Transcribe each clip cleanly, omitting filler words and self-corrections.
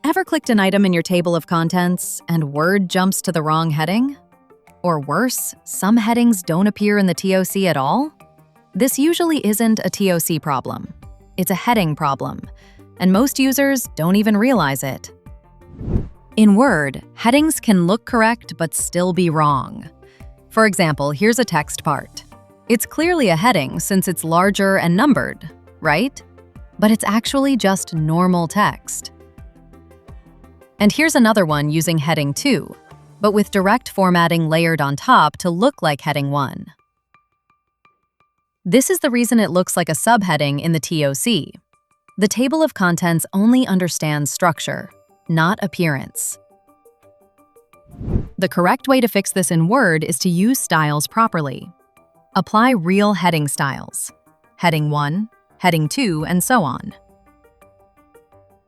Ever clicked an item in your table of contents and Word jumps to the wrong heading? Or worse, some headings don't appear in the TOC at all? This usually isn't a TOC problem. It's a heading problem, and most users don't even realize it. In Word, headings can look correct but still be wrong. For example, here's a text part. It's clearly a heading since it's larger and numbered, right? But it's actually just normal text. And here's another one using heading 2, but with direct formatting layered on top to look like heading 1. This is the reason it looks like a subheading in the TOC. The table of contents only understands structure, not appearance. The correct way to fix this in Word is to use styles properly. Apply real heading styles. Heading 1, heading 2, and so on.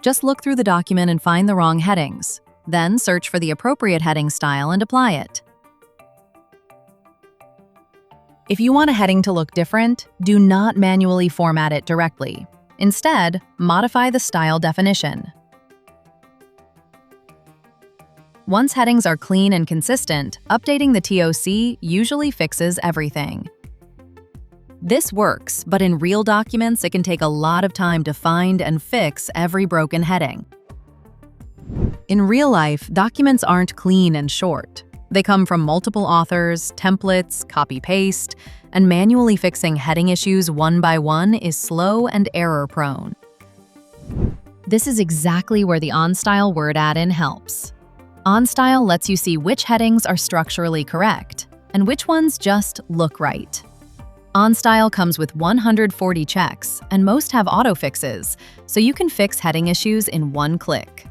Just look through the document and find the wrong headings. Then search for the appropriate heading style and apply it. If you want a heading to look different, do not manually format it directly. Instead, modify the style definition. Once headings are clean and consistent, updating the TOC usually fixes everything. This works, but in real documents, it can take a lot of time to find and fix every broken heading. In real life, documents aren't clean and short. They come from multiple authors, templates, copy-paste, and manually fixing heading issues one by one is slow and error-prone. This is exactly where the OnStyle Word add-in helps. OnStyle lets you see which headings are structurally correct and which ones just look right. OnStyle comes with 140 checks, and most have autofixes, so you can fix heading issues in one click.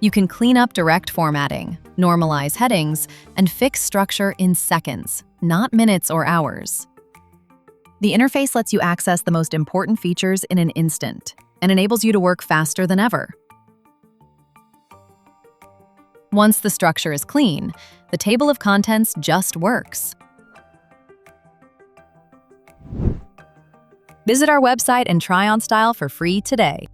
You can clean up direct formatting, normalize headings, and fix structure in seconds, not minutes or hours. The interface lets you access the most important features in an instant and enables you to work faster than ever. Once the structure is clean, the table of contents just works. Visit our website and try OnStyle for free today.